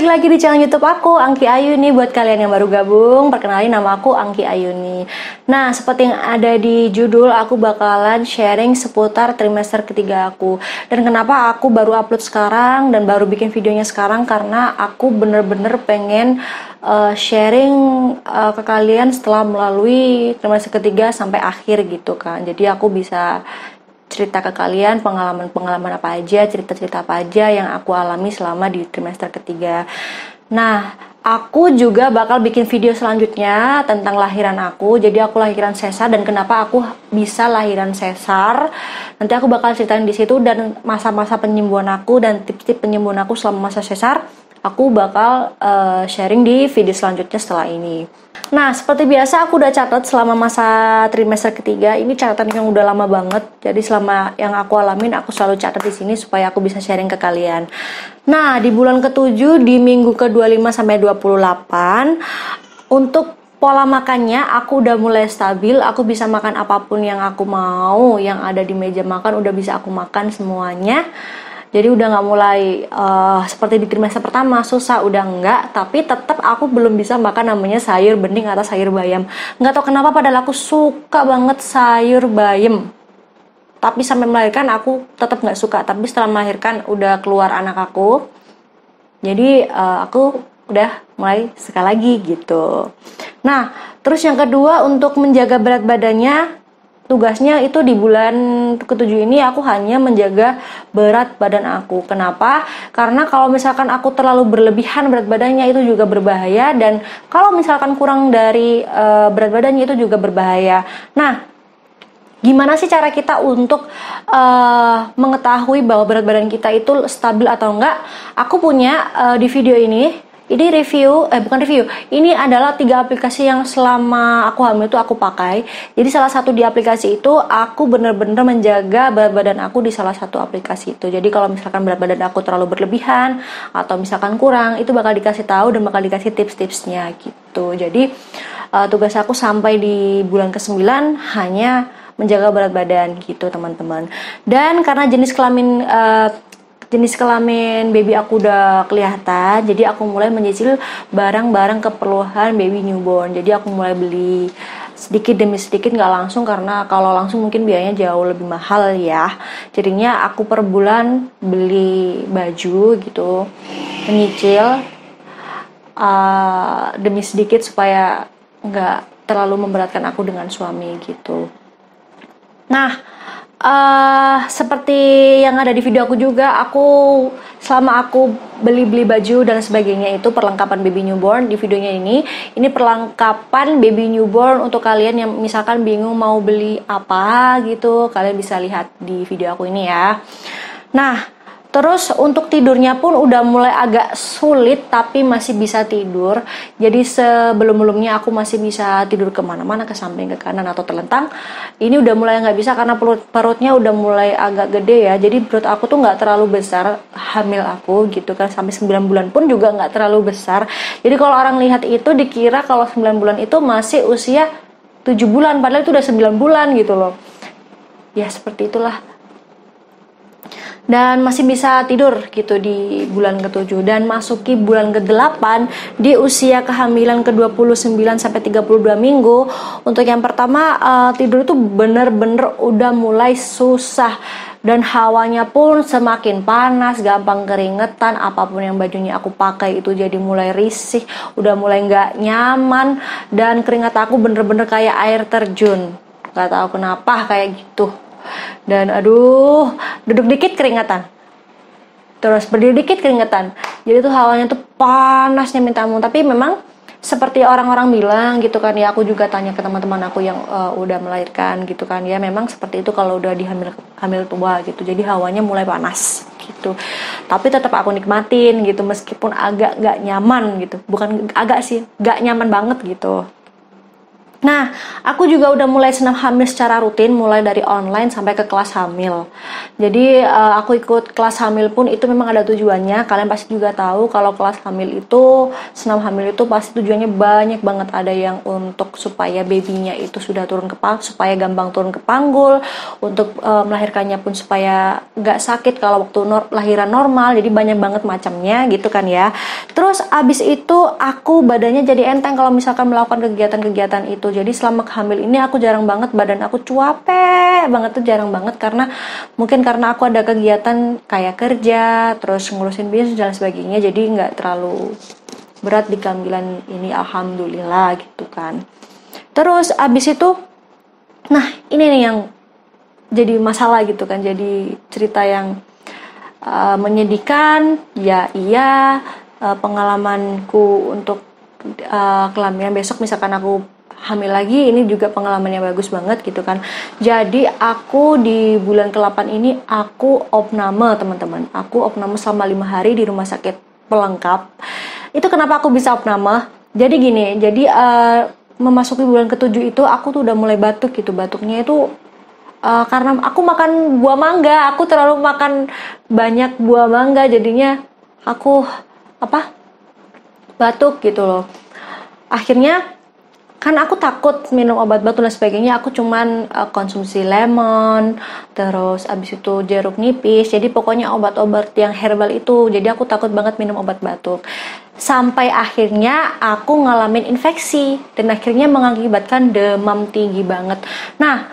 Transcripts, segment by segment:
Balik lagi di channel YouTube aku, Angki Ayuni. Buat kalian yang baru gabung, perkenalin nama aku Angki Ayuni. Nah, seperti yang ada di judul, aku bakalan sharing seputar trimester ketiga aku. Dan kenapa aku baru upload sekarang dan baru bikin videonya sekarang, karena aku bener-bener pengen sharing ke kalian setelah melalui trimester ketiga sampai akhir gitu kan. Jadi aku bisa cerita ke kalian pengalaman-pengalaman apa aja, cerita-cerita apa aja yang aku alami selama di trimester ketiga. Nah, aku juga bakal bikin video selanjutnya tentang lahiran aku. Jadi aku lahiran sesar dan kenapa aku bisa lahiran sesar. Nanti aku bakal ceritain di situ dan masa-masa penyembuhan aku dan tips-tips penyembuhan aku selama masa sesar. Aku bakal sharing di video selanjutnya setelah ini. Nah, seperti biasa aku udah catat selama masa trimester ketiga. Ini catatan yang udah lama banget. Jadi selama yang aku alamin, aku selalu catat di sini supaya aku bisa sharing ke kalian. Nah, di bulan ke-7 di minggu ke-25 sampai 28 untuk pola makannya aku udah mulai stabil. Aku bisa makan apapun yang aku mau, yang ada di meja makan udah bisa aku makan semuanya. Jadi udah nggak mulai seperti di trimester pertama susah, udah enggak. Tapi tetap aku belum bisa makan namanya sayur bening atau sayur bayam. Nggak tahu kenapa padahal aku suka banget sayur bayam. Tapi sampai melahirkan aku tetap nggak suka. Tapi setelah melahirkan udah keluar anak aku. Jadi aku udah mulai suka lagi gitu. Nah, terus yang kedua untuk menjaga berat badannya. Tugasnya itu di bulan ke-7 ini aku hanya menjaga berat badan aku. Kenapa? Karena kalau misalkan aku terlalu berlebihan berat badannya itu juga berbahaya. Dan kalau misalkan kurang dari berat badannya itu juga berbahaya. Nah, gimana sih cara kita untuk mengetahui bahwa berat badan kita itu stabil atau enggak? Aku punya di video ini ini adalah 3 aplikasi yang selama aku hamil itu aku pakai. Jadi salah satu di aplikasi itu aku bener-bener menjaga berat badan aku di salah satu aplikasi itu. Jadi kalau misalkan berat badan aku terlalu berlebihan atau misalkan kurang, itu bakal dikasih tahu dan bakal dikasih tips-tipsnya gitu. Jadi tugas aku sampai di bulan ke-9 hanya menjaga berat badan gitu teman-teman. Dan karena jenis kelamin baby aku udah kelihatan, jadi aku mulai menyicil barang-barang keperluan baby newborn. Jadi aku mulai beli sedikit demi sedikit, nggak langsung karena kalau langsung mungkin biayanya jauh lebih mahal ya. Jadinya aku per bulan beli baju gitu, menyicil demi sedikit supaya nggak terlalu memberatkan aku dengan suami gitu. Nah, seperti yang ada di video aku juga, selama aku beli baju dan sebagainya itu perlengkapan baby newborn. Di videonya ini perlengkapan baby newborn untuk kalian yang misalkan bingung mau beli apa gitu, kalian bisa lihat di video aku ini ya. Nah, terus untuk tidurnya pun udah mulai agak sulit tapi masih bisa tidur. Jadi sebelum-belumnya aku masih bisa tidur kemana-mana, ke samping, ke kanan atau terlentang. Ini udah mulai nggak bisa karena perutnya udah mulai agak gede ya. Jadi perut aku tuh nggak terlalu besar hamil aku gitu kan. Sampai 9 bulan pun juga nggak terlalu besar. Jadi kalau orang lihat itu dikira kalau 9 bulan itu masih usia 7 bulan. Padahal itu udah 9 bulan gitu loh. Ya seperti itulah. Dan masih bisa tidur gitu di bulan ke-7 dan masuki bulan ke-8 di usia kehamilan ke-29 sampai 32 minggu. Untuk yang pertama tidur itu bener-bener udah mulai susah dan hawanya pun semakin panas, gampang keringetan. Apapun yang bajunya aku pakai itu jadi mulai risih, udah mulai nggak nyaman dan keringat aku bener-bener kayak air terjun. Gak tahu kenapa kayak gitu. Dan aduh, duduk dikit keringetan, terus berdiri dikit keringetan. Jadi tuh hawanya tuh panasnya minta ampun. Tapi memang seperti orang-orang bilang gitu kan ya, aku juga tanya ke teman-teman aku yang udah melahirkan gitu kan ya, memang seperti itu kalau udah hamil tua gitu. Jadi hawanya mulai panas gitu. Tapi tetap aku nikmatin gitu meskipun agak gak nyaman gitu. Bukan agak sih, gak nyaman banget gitu. Nah, aku juga udah mulai senam hamil secara rutin, mulai dari online sampai ke kelas hamil. Jadi, aku ikut kelas hamil pun itu memang ada tujuannya. Kalian pasti juga tahu kalau kelas hamil itu, senam hamil itu pasti tujuannya banyak banget. Ada yang untuk supaya babynya itu sudah turun ke supaya gampang turun ke panggul, untuk melahirkannya pun supaya nggak sakit kalau waktu lahiran normal. Jadi banyak banget macamnya gitu kan ya. Terus abis itu aku badannya jadi enteng kalau misalkan melakukan kegiatan-kegiatan itu. Jadi selama hamil ini aku jarang banget, badan aku cuape banget tuh, jarang banget, karena mungkin karena aku ada kegiatan kayak kerja, terus ngurusin bisnis dan sebagainya, jadi nggak terlalu berat di kehamilan ini, alhamdulillah gitu kan. Terus abis itu, nah ini nih yang jadi masalah gitu kan, jadi cerita yang menyedihkan, ya iya, pengalamanku untuk kehamilan besok misalkan aku hamil lagi, ini juga pengalaman yang bagus banget gitu kan. Jadi aku di bulan ke-8 ini aku opname teman-teman, aku opname selama 5 hari di rumah sakit pelengkap. Itu kenapa aku bisa opname? Jadi gini, jadi memasuki bulan ke-7 itu aku tuh udah mulai batuk gitu. Batuknya itu karena aku makan buah mangga, aku terlalu makan banyak buah mangga, jadinya aku batuk gitu loh. Akhirnya kan aku takut minum obat batuk dan sebagainya, aku cuman konsumsi lemon, terus abis itu jeruk nipis, jadi pokoknya obat-obat yang herbal itu, jadi aku takut banget minum obat batuk. Sampai akhirnya aku ngalamin infeksi, dan akhirnya mengakibatkan demam tinggi banget. Nah,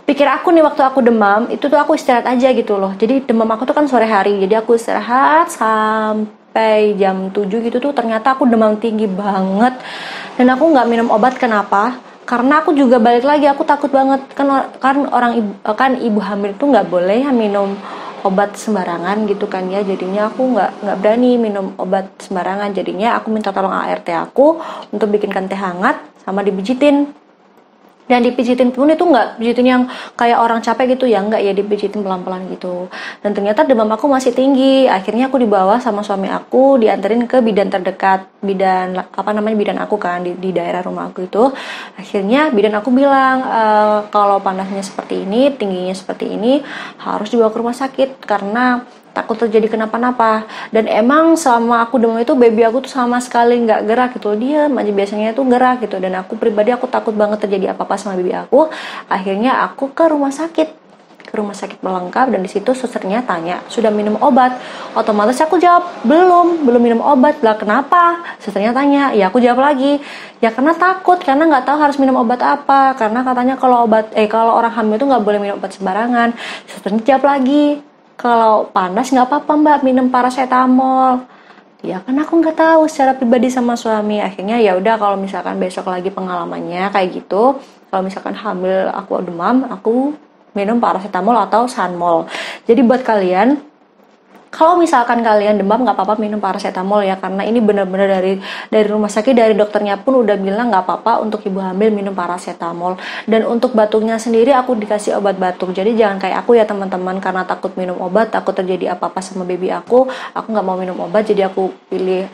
pikir aku nih waktu aku demam, itu tuh aku istirahat aja gitu loh. Jadi demam aku tuh kan sore hari, jadi aku istirahat sampai jam 7 gitu tuh ternyata aku demam tinggi banget. Dan aku nggak minum obat, kenapa? Karena aku juga balik lagi, aku takut banget kan ibu hamil itu nggak boleh minum obat sembarangan gitu kan ya. Jadinya aku nggak berani minum obat sembarangan. Jadinya aku minta tolong ART aku untuk bikinkan teh hangat sama dipijitin. Dan dipijitin pun itu nggak pijitin yang kayak orang capek gitu ya, nggak ya, dipijitin pelan-pelan gitu. Dan ternyata demam aku masih tinggi. Akhirnya aku dibawa sama suami aku, dianterin ke bidan terdekat, bidan aku kan di daerah rumah aku itu. Akhirnya bidan aku bilang kalau panasnya seperti ini, tingginya seperti ini, harus dibawa ke rumah sakit karena takut terjadi kenapa-napa. Dan emang selama aku demam itu baby aku tuh sama sekali nggak gerak gitu, dia aja biasanya tuh gerak gitu. Dan aku pribadi aku takut banget terjadi apa-apa sama baby aku. Akhirnya aku ke rumah sakit pelengkap, dan di situ susternya tanya, sudah minum obat? Otomatis aku jawab belum minum obat. Lah kenapa? Susternya tanya, ya aku jawab lagi, ya karena takut, karena nggak tahu harus minum obat apa, karena katanya kalau orang hamil itu nggak boleh minum obat sembarangan. Susternya jawab lagi, kalau panas nggak apa-apa mbak, minum paracetamol. Ya kan aku nggak tahu secara pribadi sama suami. Akhirnya ya udah, kalau misalkan besok lagi pengalamannya kayak gitu, kalau misalkan hamil aku demam, aku minum paracetamol atau Sanmol. Jadi buat kalian, kalau misalkan kalian demam nggak apa-apa minum paracetamol ya, karena ini benar-benar dari rumah sakit, dari dokternya pun udah bilang nggak apa-apa untuk ibu hamil minum paracetamol. Dan untuk batuknya sendiri aku dikasih obat batuk. Jadi jangan kayak aku ya teman-teman, karena takut minum obat, takut terjadi apa-apa sama baby aku nggak mau minum obat, jadi aku pilih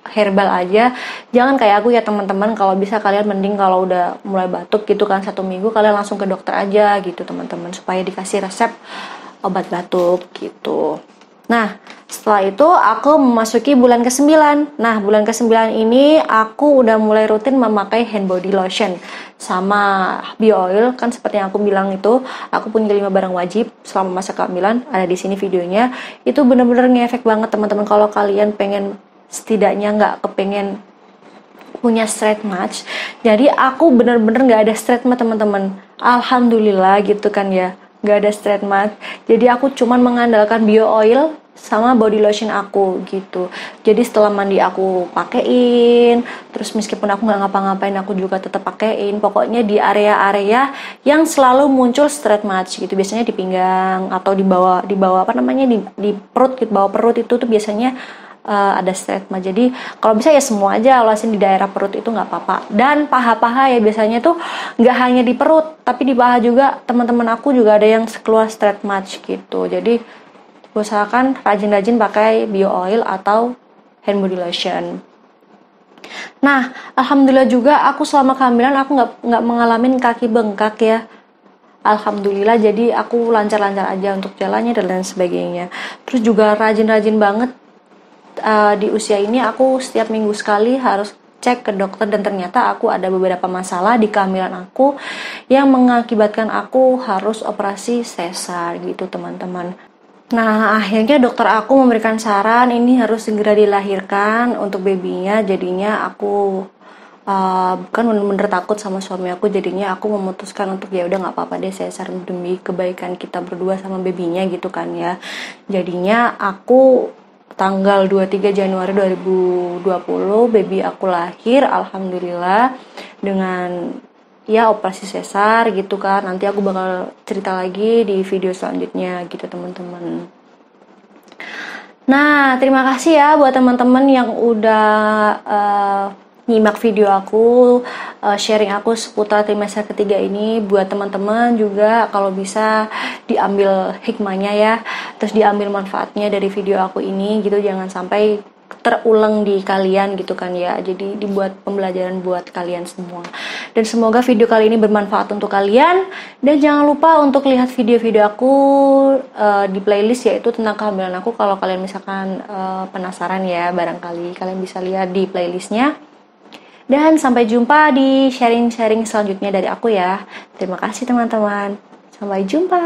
herbal aja. Jangan kayak aku ya teman-teman, kalau bisa kalian mending kalau udah mulai batuk gitu kan 1 minggu, kalian langsung ke dokter aja gitu teman-teman, supaya dikasih resep obat batuk gitu. Nah, setelah itu aku memasuki bulan ke-9. Nah, bulan ke-9 ini aku udah mulai rutin memakai hand body lotion sama bio oil. Kan seperti yang aku bilang itu, aku punya 5 barang wajib selama masa kehamilan, ada di sini videonya. Itu bener-bener ngefek banget teman-teman. Kalau kalian pengen, setidaknya nggak kepengen punya straight match. Jadi aku bener-bener nggak ada straight match teman-teman. Alhamdulillah gitu kan ya, nggak ada straight match. Jadi aku cuman mengandalkan bio oil sama body lotion aku gitu. Jadi setelah mandi aku pakein, terus meskipun aku nggak ngapa-ngapain aku juga tetap pakein. Pokoknya di area-area yang selalu muncul straight match gitu, biasanya di pinggang atau di bawah di perut gitu, bawah perut itu tuh biasanya ada straight match. Jadi kalau bisa ya semua aja olasin di daerah perut itu nggak apa-apa. Dan paha-paha ya biasanya tuh nggak hanya di perut, tapi di paha juga. Teman-teman aku juga ada yang keluar straight match gitu. Jadi usahakan rajin-rajin pakai bio oil atau hand body lotion. Nah, alhamdulillah juga aku selama kehamilan aku nggak mengalami kaki bengkak ya. Alhamdulillah, jadi aku lancar-lancar aja untuk jalannya dan lain sebagainya. Terus juga rajin-rajin banget di usia ini aku setiap minggu sekali harus cek ke dokter, dan ternyata aku ada beberapa masalah di kehamilan aku yang mengakibatkan aku harus operasi sesar gitu teman-teman. Nah, akhirnya dokter aku memberikan saran ini harus segera dilahirkan untuk babynya. Jadinya aku bukan bener-bener takut sama suami aku, jadinya aku memutuskan untuk ya udah nggak apa-apa deh sesar demi kebaikan kita berdua sama babynya gitu kan ya. Jadinya aku tanggal 23 Januari 2020 baby aku lahir, alhamdulillah, dengan ya operasi sesar gitu kan. Nanti aku bakal cerita lagi di video selanjutnya gitu teman-teman. Nah, terima kasih ya buat teman-teman yang udah nyimak video aku, sharing aku seputar trimester ketiga ini. Buat teman-teman juga kalau bisa diambil hikmahnya ya, terus diambil manfaatnya dari video aku ini gitu, jangan sampai terulang di kalian gitu kan ya. Jadi dibuat pembelajaran buat kalian semua. Dan semoga video kali ini bermanfaat untuk kalian, dan jangan lupa untuk lihat video-video aku di playlist yaitu tentang kehamilan aku. Kalau kalian misalkan penasaran ya, barangkali kalian bisa lihat di playlistnya. Dan sampai jumpa di sharing-sharing selanjutnya dari aku ya. Terima kasih teman-teman. Sampai jumpa.